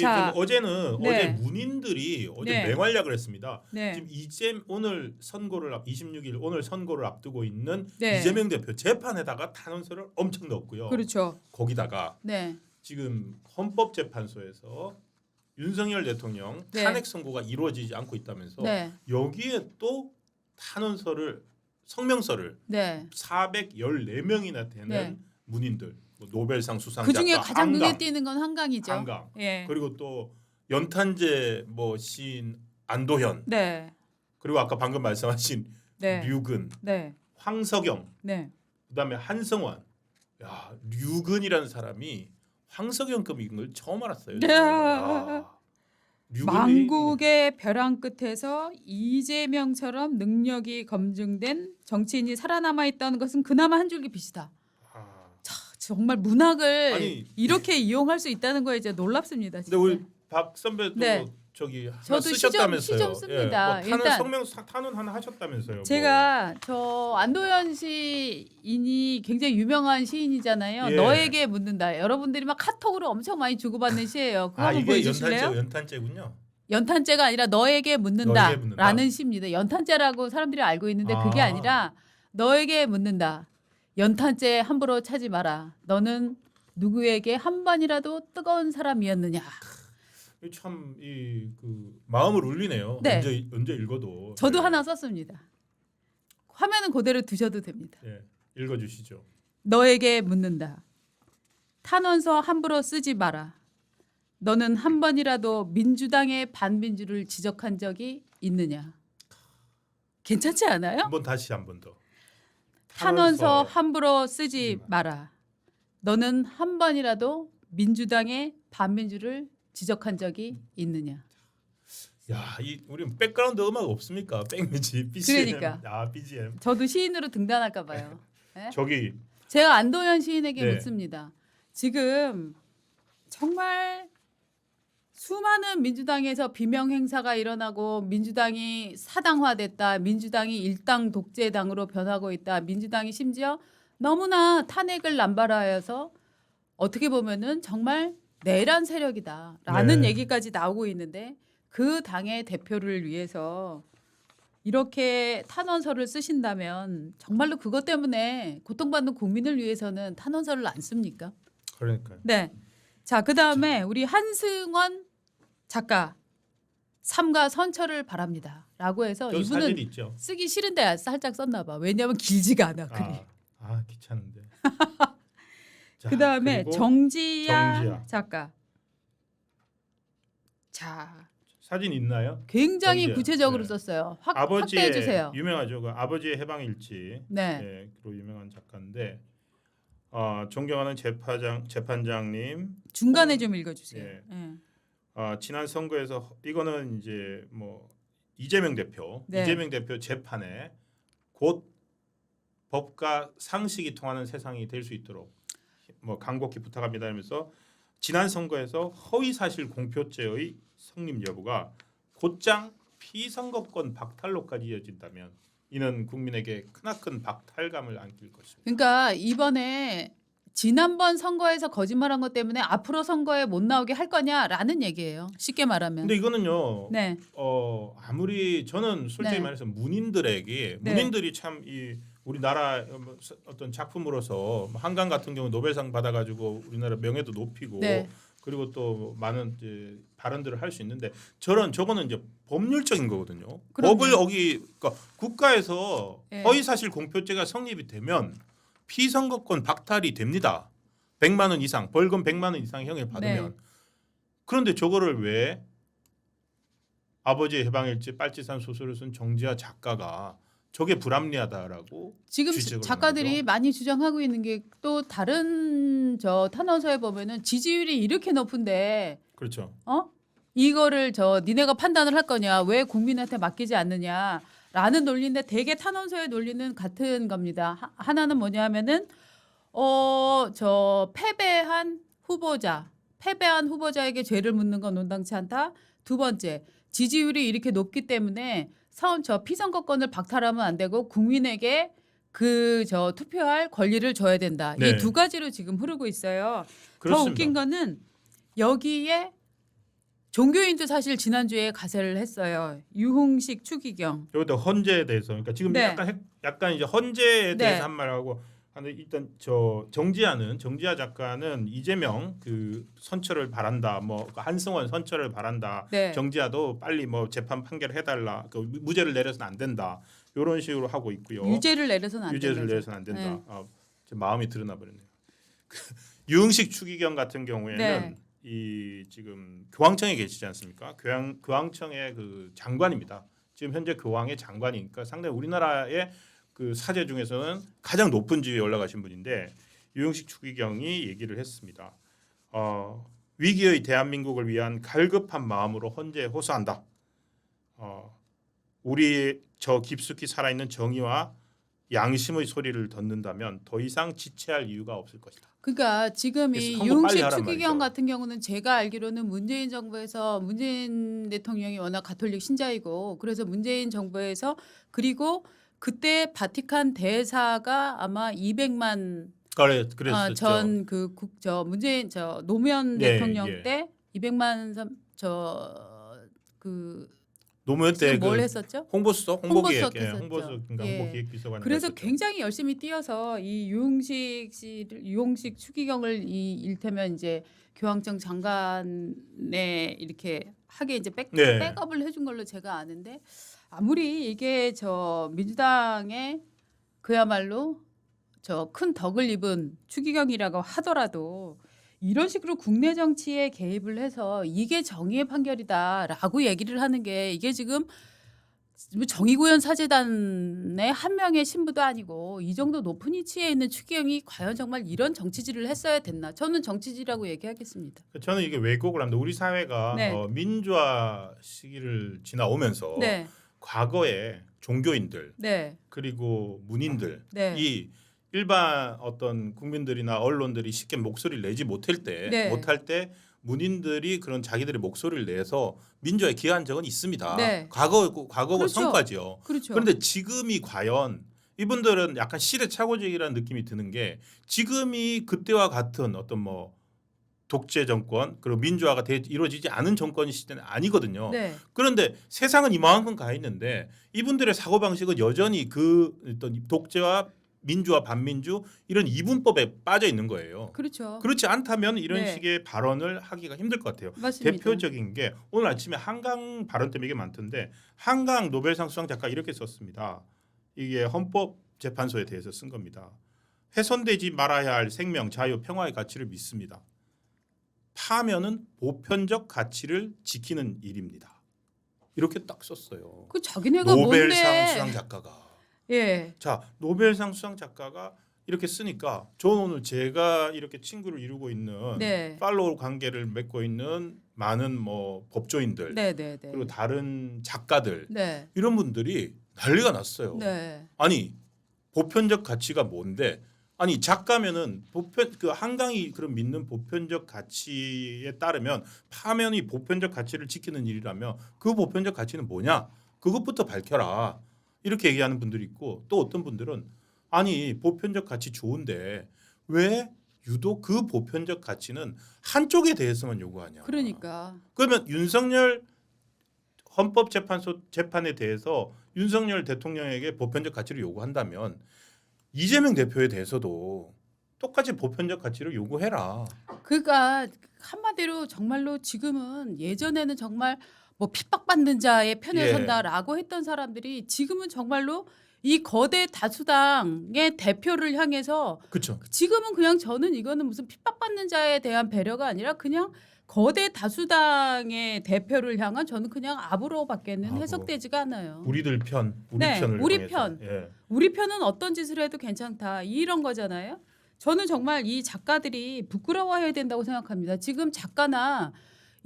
자, 어제는 네. 어제 문인들이 어제 네. 맹활약을 했습니다. 네. 지금 오늘 선고를 26일 오늘 선고를 앞두고 있는 네. 이재명 대표 재판에다가 탄원서를 엄청 넣었고요. 그렇죠. 거기다가 네. 지금 헌법재판소에서 윤석열 대통령 네. 탄핵 선고가 이루어지지 않고 있다면서 네. 여기에 또 탄원서를 성명서를 네. 414명이나 되는 네. 문인들 뭐 노벨상 수상자 그 중에 가장 눈에 한강, 띄는 건 한강이죠. 한강 예. 그리고 또 연탄재 뭐 시인 안도현 네. 그리고 아까 방금 말씀하신 네. 류근 네. 황석영 네. 그다음에 한성환 야 류근이라는 사람이 황석영급인 걸 처음 알았어요. 네. 류근이 만국의 벼랑 끝에서 이재명처럼 능력이 검증된 정치인이 살아남아 있다는 것은 그나마 한 줄기 빛이다. 아, 자, 정말 문학을 아니, 이렇게 이용할 수 있다는 거에 이제 놀랍습니다. 근데 진짜. 우리 박 선배도 네. 저기 하나 저도 쓰셨다면서요. 시점 씁니다. 예, 뭐 일단 탄원 하나 하셨다면서요. 제가 저 안도현 시인이 굉장히 유명한 시인이잖아요. 예. 너에게 묻는다. 여러분들이 막 카톡으로 엄청 많이 주고받는 시예요. 그거 한번 이게 보여주실래요? 연탄재군요. 연탄재가 아니라 너에게 너에게 묻는다라는 묻는다. 시입니다. 연탄재라고 사람들이 알고 있는데 그게 아. 아니라 너에게 묻는다. 연탄재 함부로 차지 마라. 너는 누구에게 한 번이라도 뜨거운 사람이었느냐. 참 이 그 마음을 울리네요. 네. 언제 읽어도. 저도 예. 하나 썼습니다. 화면은 그대로 두셔도 됩니다. 예, 읽어주시죠. 너에게 묻는다. 탄원서 함부로 쓰지 마라. 너는 한 번이라도 민주당의 반민주를 지적한 적이 있느냐? 괜찮지 않아요? 한번 다시 한 번 더. 탄원서 함부로 쓰지 마. 마라. 너는 한 번이라도 민주당의 반민주를 지적한 적이 있느냐? 야, 우리 백그라운드 음악 없습니까? 백뮤직, BGM. 그러니까. BGM. 저도 시인으로 등단할까 봐요. 네? 저기 제가 안도현 시인에게 네. 묻습니다. 지금 정말 수많은 민주당에서 비명 행사가 일어나고 민주당이 사당화됐다. 민주당이 일당 독재당으로 변하고 있다. 민주당이 심지어 너무나 탄핵을 남발하여서 어떻게 보면은 정말 내란 세력이다라는 네. 얘기까지 나오고 있는데 그 당의 대표를 위해서 이렇게 탄원서를 쓰신다면 정말로 그것 때문에 고통받는 국민을 위해서는 탄원서를 안 씁니까? 그러니까요. 네. 자, 그다음에 우리 한승원 작가 삼가 선처를 바랍니다라고 해서 저 사진 이분은 있죠. 쓰기 싫은데 살짝 썼나 봐. 왜냐하면 길지가 않아 글이. 귀찮은데. 자, 그다음에 그리고 정지야 정지야. 작가. 자, 사진 있나요? 굉장히 정지야. 구체적으로 네. 썼어요. 아버지의 확대해 주세요. 유명하죠. 그 아버지의 해방일지. 네. 로 유명한 작가인데 존경하는 재판장님. 중간에 좀 읽어주세요. 예. 예. 지난 선거에서 이거는 이제 뭐 이재명 대표 네. 재판에 곧 법과 상식이 통하는 세상이 될 수 있도록 뭐 간곡히 부탁합니다 하면서 지난 선거에서 허위사실 공표죄의 성립 여부가 곧장 피선거권 박탈로까지 이어진다면 이는 국민에게 크나큰 박탈감을 안길 것입니다. 그러니까 이번에 지난번 선거에서 거짓말한 것 때문에 앞으로 선거에 못 나오게 할 거냐라는 얘기예요. 쉽게 말하면. 근데 이거는요. 네. 아무리 저는 솔직히 네. 말해서 문인들에게 네. 문인들이 참 이 우리나라 어떤 작품으로서 한강 같은 경우 노벨상 받아가지고 우리나라 명예도 높이고 네. 그리고 또 많은 이제 발언들을 할 수 있는데 저거는 이제 법률적인 거거든요. 그럼요. 법을 그러니까 국가에서 네. 허위사실 공표죄가 성립이 되면 피선거권 박탈이 됩니다. 100만 원 이상 벌금 100만 원 이상 형을 받으면 네. 그런데 저거를 왜 아버지의 해방일지 빨치산 소설을 쓴 정지아 작가가 저게 불합리하다라고 지금 주장을 작가들이 하는 거죠? 많이 주장하고 있는 게 또 다른 저 탄원서에 보면은 지지율이 이렇게 높은데 그렇죠. 이거를 니네가 판단을 할 거냐 왜 국민한테 맡기지 않느냐라는 논리인데 대개 탄원서의 논리는 같은 겁니다. 하나는 뭐냐면은 저 패배한 후보자에게 죄를 묻는 건 온당치 않다. 두 번째 지지율이 이렇게 높기 때문에 저 피선거권을 박탈하면 안 되고 국민에게 투표할 권리를 줘야 된다. 네. 이 두 가지로 지금 흐르고 있어요. 그렇습니다. 더 웃긴 거는 여기에 종교인도 사실 지난주에 가세를 했어요. 유흥식 추기경. 이것도 헌재에 대해서 그러니까 지금 네. 약간 이제 헌재에 대해서 네. 한 말하고 하는데 일단 저 정지하 작가는 이재명 그 선처를 바란다. 뭐 한승원 선처를 바란다. 네. 정지하도 빨리 뭐 재판 판결을 해달라. 그 무죄를 내려서는 안 된다. 이런 식으로 하고 있고요. 유죄를 내려서는 안 된다. 유죄를 내려서는 안 된다. 네. 제 마음이 드러나 버렸네요. 유흥식 추기경 같은 경우에는 네. 이 지금 교황청에 계시지 않습니까? 교황청의 그 장관입니다. 지금 현재 교황의 장관이니까 상당히 우리나라의 그 사제 중에서는 가장 높은 지위에 올라가신 분인데 유흥식 추기경이 얘기를 했습니다. 위기의 대한민국을 위한 갈급한 마음으로 헌재에 호소한다. 우리 저 깊숙이 살아있는 정의와 양심의 소리를 듣는다면 더 이상 지체할 이유가 없을 것이다. 그러니까 지금 그래서 이 한번 빨리 유흥식 하란 추기경 말이죠. 같은 경우는 제가 알기로는 문재인 정부에서 문재인 대통령이 워낙 가톨릭 신자이고 그래서 문재인 정부에서 그리고 그때 바티칸 대사가 아마 200만 그랬었죠. 전 그 국저 문재인 저 노무현 네, 대통령 예. 때 200만 저그 노무현 때 뭘 그 했었죠? 홍보수석, 홍보수석 홍보기획, 했었죠. 홍보수석인가 예. 홍보기획비서관. 그래서 굉장히 열심히 뛰어서 이 유흥식 추기경을 이 일테면 이제 교황청 장관에 이렇게 하게 이제 네. 백업을 해준 걸로 제가 아는데 아무리 이게 저 민주당의 그야말로 저 큰 덕을 입은 추기경이라고 하더라도 이런 식으로 국내 정치에 개입을 해서 이게 정의의 판결이다라고 얘기를 하는 게 이게 지금 정의구현 사재단의 한 명의 신부도 아니고 이 정도 높은 위치에 있는 추기경이 과연 정말 이런 정치질을 했어야 됐나? 저는 정치질이라고 얘기하겠습니다. 저는 이게 왜곡을 합니다. 우리 사회가 네. 민주화 시기를 지나오면서 네, 과거에 종교인들 네, 그리고 문인들 네. 이 일반 어떤 국민들이나 언론들이 쉽게 목소리를 내지 못할 때 문인들이 그런 자기들의 목소리를 내서 민주화에 기여한 적은 있습니다. 네. 과거고 그렇죠. 성과지요. 그렇죠. 그런데 지금이 과연 이분들은 약간 시대착오적이라는 느낌이 드는 게 지금이 그때와 같은 어떤 뭐 독재 정권 그리고 민주화가 이루어지지 않은 정권 시대는 아니거든요. 네, 그런데 세상은 이만큼 가 있는데 이분들의 사고 방식은 여전히 그 어떤 독재와 민주화 반민주 이런 이분법에 빠져 있는 거예요. 그렇죠. 그렇지 않다면 이런 네. 식의 발언을 하기가 힘들 것 같아요. 맞습니다. 대표적인 게 오늘 아침에 한강 발언 때문에 이게 많던데 한강 노벨상 수상 작가 이렇게 썼습니다. 이게 헌법재판소에 대해서 쓴 겁니다. 훼손되지 말아야 할 생명, 자유, 평화의 가치를 믿습니다. 파면은 보편적 가치를 지키는 일입니다. 이렇게 딱 썼어요. 그 자기네가 노벨상 뭔데? 수상 작가가. 예, 자, 노벨상 수상 작가가 이렇게 쓰니까 저는 오늘 제가 이렇게 친구를 이루고 있는 네, 팔로우 관계를 맺고 있는 많은 뭐 법조인들 네, 네, 네, 그리고 다른 작가들 네, 이런 분들이 난리가 났어요. 네. 아니 보편적 가치가 뭔데? 아니 작가면은 그 한강이 그런 믿는 보편적 가치에 따르면 파면이 보편적 가치를 지키는 일이라면 그 보편적 가치는 뭐냐? 그것부터 밝혀라. 이렇게 얘기하는 분들이 있고 또 어떤 분들은 아니 보편적 가치 좋은데 왜 유독 그 보편적 가치는 한쪽에 대해서만 요구하냐? 그러니까 그러면 윤석열 헌법재판소 재판에 대해서 윤석열 대통령에게 보편적 가치를 요구한다면 이재명 대표에 대해서도 똑같이 보편적 가치를 요구해라. 그러니까 한마디로 정말로 지금은 예전에는 정말 뭐 핍박받는 자의 편에 예. 선다라고 했던 사람들이 지금은 정말로 이 거대 다수당의 대표를 향해서 그렇죠. 지금은 그냥 저는 이거는 무슨 핍박받는 자에 대한 배려가 아니라 그냥 거대 다수당의 대표를 향한 저는 그냥 압으로밖에는 아부. 해석되지가 않아요. 우리들 편, 우리 네, 편을 우리 향해서. 편. 예. 우리 편은 어떤 짓을 해도 괜찮다 이런 거잖아요. 저는 정말 이 작가들이 부끄러워해야 된다고 생각합니다. 지금 작가나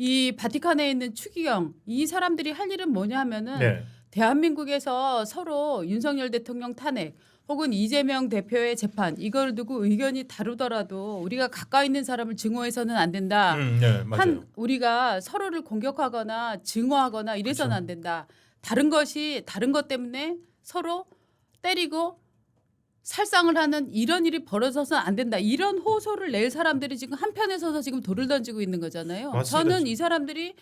이 바티칸에 있는 추기경 이 사람들이 할 일은 뭐냐 하면은 네. 대한민국에서 서로 윤석열 대통령 탄핵 혹은 이재명 대표의 재판 이걸 두고 의견이 다르더라도 우리가 가까이 있는 사람을 증오해서는 안 된다. 네, 맞아요. 우리가 서로를 공격하거나 증오하거나 이래서는 그렇죠. 안 된다. 다른 것 때문에 서로 때리고 살상을 하는 이런 일이 벌어져서는 안 된다. 이런 호소를 낼 사람들이 지금 한편에 서서 지금 돌을 던지고 있는 거잖아요. 맞습니다. 저는 이 사람들이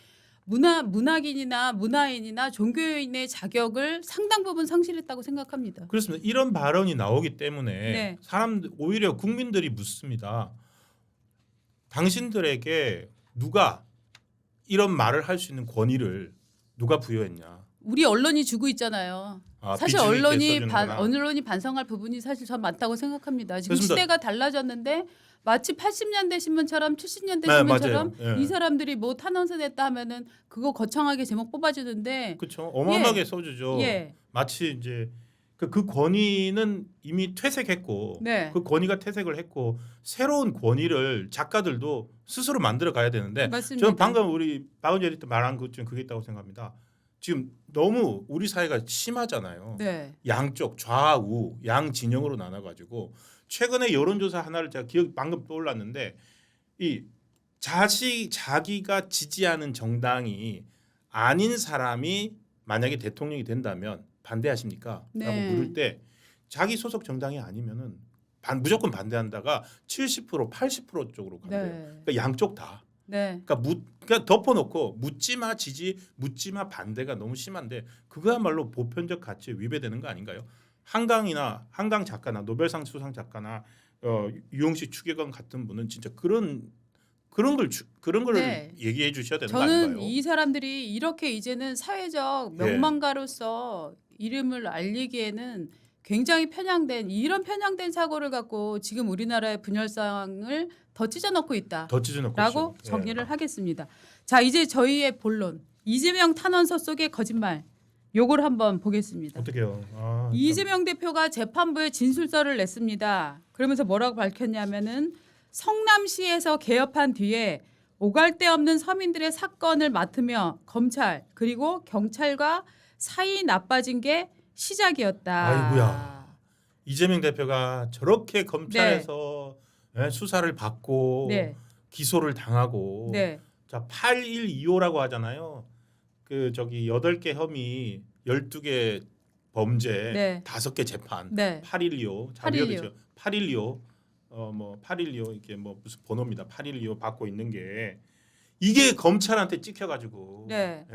문학인이나 문화인이나 종교인의 자격을 상당 부분 상실했다고 생각합니다. 그렇습니다. 이런 발언이 나오기 때문에 네. 오히려 국민들이 묻습니다. 당신들에게 누가 이런 말을 할 수 있는 권위를 누가 부여했냐? 우리 언론이 주고 있잖아요. 사실 빚을 이렇게 언론이 써주는구나. 언론이 반성할 부분이 사실 전 많다고 생각합니다. 지금 그렇습니다. 시대가 달라졌는데 마치 80년대 신문처럼 70년대 네, 신문처럼 맞아요. 예. 이 사람들이 뭐 탄원서 냈다 하면은 그거 거창하게 제목 뽑아주는데 그렇죠. 어마어마하게 써주죠. 예. 마치 이제 그 권위는 이미 퇴색했고 네. 그 권위가 퇴색을 했고 새로운 권위를 작가들도 스스로 만들어 가야 되는데 맞습니다. 저는 방금 우리 박은재 에디터 말한 것 중에 그게 있다고 생각합니다. 지금 너무 우리 사회가 심하잖아요. 네. 양쪽 좌우 양 진영으로 나눠가지고 최근에 여론조사 하나를 제가 방금 떠올랐는데 이 자기가 지지하는 정당이 아닌 사람이 만약에 대통령이 된다면 반대하십니까? 네. 라고 물을 때 자기 소속 정당이 아니면은 무조건 반대한다가 70% 80% 쪽으로 간대요. 네. 그러니까 양쪽 다. 네. 그러니까 덮어놓고 묻지마 지지, 묻지마 반대가 너무 심한데 그거야말로 보편적 가치에 위배되는 거 아닌가요? 한강 작가나 노벨상 수상 작가나 유영식 추계관 같은 분은 진짜 그런 걸 네. 얘기해 주셔야 되는 거 저는 아닌가요? 이 사람들이 이렇게 이제는 사회적 예. 명망가로서 이름을 알리기에는 굉장히 이런 편향된 사고를 갖고 지금 우리나라의 분열상을 더 찢어놓고 있다. 더 찢어놓고 라고 있죠. 예. 정리를 하겠습니다. 자, 이제 저희의 본론. 이재명 탄원서 속의 거짓말. 요걸 한번 보겠습니다. 어떻게요? 이재명 대표가 재판부에 진술서를 냈습니다. 그러면서 뭐라고 밝혔냐면은 성남시에서 개업한 뒤에 오갈 데 없는 서민들의 사건을 맡으며 검찰 그리고 경찰과 사이 나빠진 게 시작이었다. 아이고야. 이재명 대표가 저렇게 검찰에서 수사를 받고 네. 기소를 당하고 네. 자 8125라고 하잖아요. 그 저기 8개 혐의 12개 범죄 네. 5개 재판 네. 8125 8.12. 8125 8.12 이게 뭐 무슨 번호입니다. 8125 받고 있는 게 이게 검찰한테 찍혀가지고 네.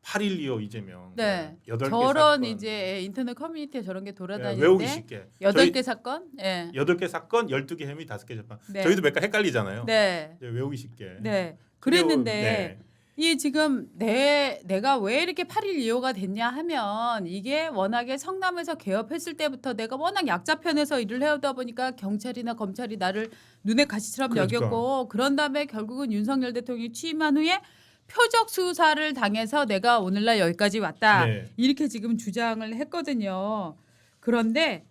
8125 이재명 네. 8개 저런 사건. 이제 인터넷 커뮤니티에 저런 게 외우기 돌아다니는데 쉽게 8개 사건? 예. 8개 사건 12개 혐의 5개 재판. 네. 저희도 몇 개 헷갈리잖아요. 네. 이제 외우기 쉽게. 네. 그랬는데 네. 이 지금 내가 왜 이렇게 8일 2호가 됐냐 하면 이게 워낙에 성남에서 개업했을 때부터 내가 워낙 약자 편에서 일을 해오다 보니까 경찰이나 검찰이 나를 눈에 가시처럼 그러니까. 여겼고 그런 다음에 결국은 윤석열 대통령이 취임한 후에 표적 수사를 당해서 내가 오늘날 여기까지 왔다. 네. 이렇게 지금 주장을 했거든요. 그런데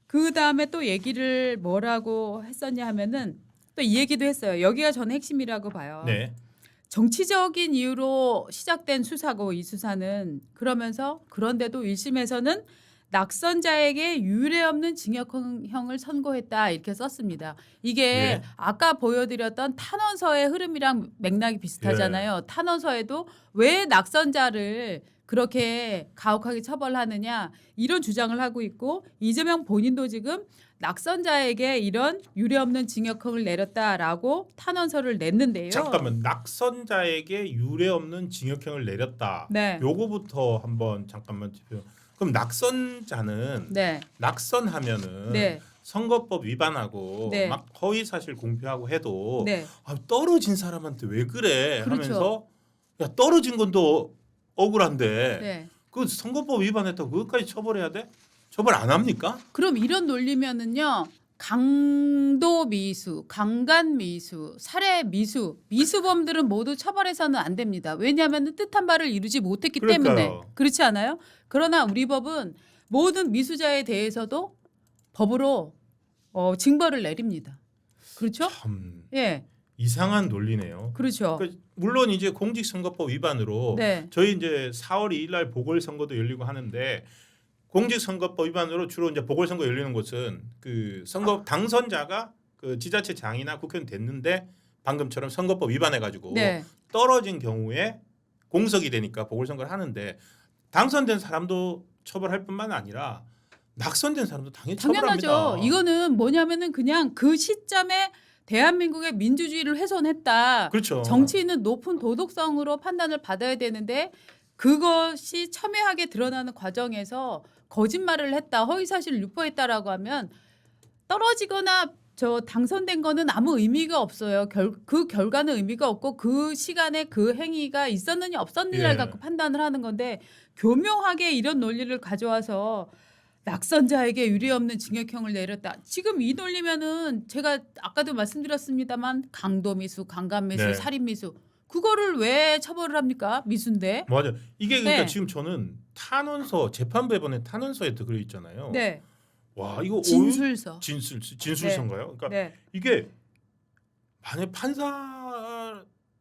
그 다음에 또 얘기를 뭐라고 했었냐 하면은 또 이 얘기도 했어요. 여기가 저는 핵심이라고 봐요. 네. 정치적인 이유로 시작된 수사고 이 수사는 그러면서 그런데도 1심에서는 낙선자에게 유례 없는 징역형을 선고했다 이렇게 썼습니다. 이게 예. 아까 보여드렸던 탄원서의 흐름이랑 맥락이 비슷하잖아요. 탄원서에도 왜 낙선자를 그렇게 가혹하게 처벌하느냐 이런 주장을 하고 있고 이재명 본인도 지금 낙선자에게 이런 유례없는 징역형을 내렸다라고 탄원서를 냈는데요. 잠깐만 낙선자에게 유례 없는 징역형을 내렸다. 네. 요거부터 한번 잠깐만 짚어요. 그럼 낙선자는 네. 낙선하면은 네. 선거법 위반하고 네. 막 허위 사실 공표하고 해도 네. 떨어진 사람한테 왜 그래 그렇죠. 하면서 야 떨어진 건 또 억울한데 네. 그 선거법 위반했다고 그것까지 처벌해야 돼? 처벌 안 합니까? 그럼 이런 논리면은요. 강도 미수, 강간 미수, 살해 미수, 미수범들은 모두 처벌해서는 안 됩니다. 왜냐하면 뜻한 바를 이루지 못했기 그러니까요. 때문에 그렇지 않아요? 그러나 우리 법은 모든 미수자에 대해서도 법으로 징벌을 내립니다. 그렇죠? 참 예, 이상한 논리네요. 그렇죠. 그러니까 물론 이제 공직선거법 위반으로 네, 저희 이제 4월 2일 날 보궐선거도 열리고 하는데 공직선거법 위반으로 주로 이제 보궐선거 열리는 곳은 그 선거 당선자가 그 지자체장이나 국회의원 됐는데 방금처럼 선거법 위반해가지고 네, 떨어진 경우에 공석이 되니까 보궐선거를 하는데 당선된 사람도 처벌할 뿐만 아니라 낙선된 사람도 당연히 당연하죠. 처벌합니다. 이거는 뭐냐면은 그냥 그 시점에 대한민국의 민주주의를 훼손했다. 그렇죠. 정치인은 높은 도덕성으로 판단을 받아야 되는데 그것이 첨예하게 드러나는 과정에서 거짓말을 했다, 허위사실을 유포했다라고 하면 떨어지거나 저 당선된 거는 아무 의미가 없어요. 그 결과는 의미가 없고 그 시간에 그 행위가 있었느냐 없었느냐를 예. 갖고 판단을 하는 건데 교묘하게 이런 논리를 가져와서 낙선자에게 유리 없는 징역형을 내렸다. 지금 이 논리면은 제가 아까도 말씀드렸습니다만 강도미수, 강간미수, 네. 살인미수 그거를 왜 처벌을 합니까? 미수인데. 맞아. 이게 그러니까 네. 지금 저는 탄원서 재판부에 보낸 탄원서에 들어 있잖아요. 네. 와 이거 진술서. 진술서인가요? 그러니까 네. 이게 만약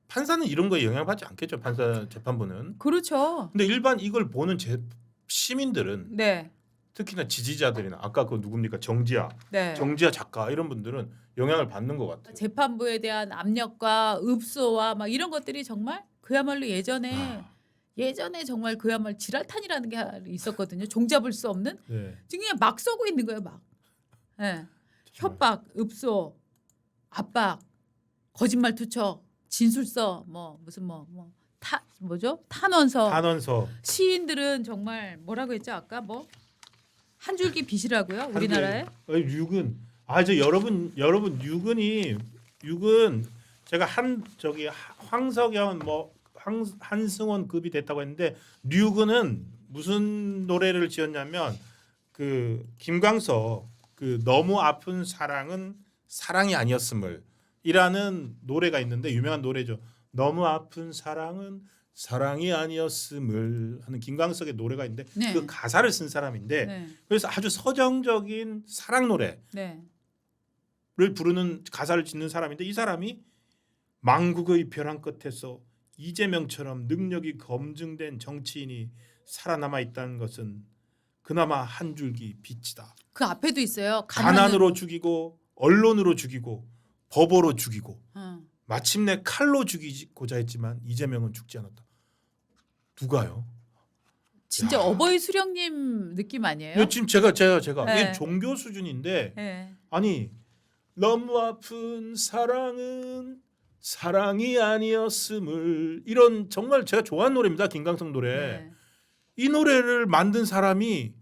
판사는 이런 거에 영향받지 않겠죠. 판사 재판부는. 그렇죠. 근데 일반 이걸 보는 시민들은 네. 특히나 지지자들이나 아까 그 누굽니까 정지아 네. 작가 이런 분들은 영향을 받는 것 같아요. 재판부에 대한 압력과 읍소와 막 이런 것들이 정말 그야말로 예전에 정말 그야말로 지랄탄이라는 게 있었거든요. 종잡을 수 없는. 네. 지금 그냥 막 쏘고 있는 거예요, 막. 네. 협박, 읍소, 압박, 거짓말 투척, 진술서, 뭐 무슨 탄원서. 시인들은 정말 뭐라고 했죠 아까 뭐 한 줄기 빛이라고요 우리나라에. 육은 저 여러분 육은 제가 황석연 한승원급이 됐다고 했는데 류근은 무슨 노래를 지었냐면 그 김광석 그 너무 아픈 사랑은 사랑이 아니었음을 이라는 노래가 있는데 유명한 노래죠. 너무 아픈 사랑은 사랑이 아니었음을 하는 김광석의 노래가 있는데 네. 그 가사를 쓴 사람인데 네. 그래서 아주 서정적인 사랑 노래를 네. 부르는 가사를 짓는 사람인데 이 사람이 망국의 벼랑 끝에서 이재명처럼 능력이 검증된 정치인이 살아남아 있다는 것은 그나마 한 줄기 빛이다. 그 앞에도 있어요. 가난으로 죽이고 언론으로 죽이고 법으로 죽이고 마침내 칼로 죽이고자 했지만 이재명은 죽지 않았다. 누가요? 진짜 야. 어버이 수령님 느낌 아니에요? 이거 지금 제가 네. 이게 종교 수준인데 네. 아니 너무 아픈 사랑은 사랑이 아니었음을 이런 정말 제가 좋아하는 노래입니다. 김광석 노래. 네. 이 노래를 만든 사람이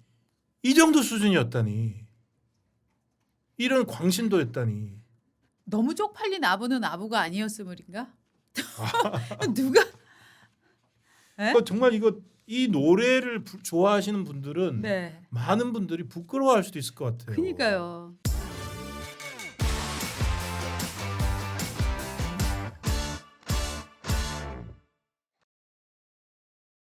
이 정도 수준이었다니. 이런 광신도였다니. 너무 쪽팔린 아부는 아부가 아니었음을인가? 누가? 네? 정말 이 노래를 좋아하시는 분들은 네. 많은 분들이 부끄러워할 수도 있을 것 같아요. 그러니까요.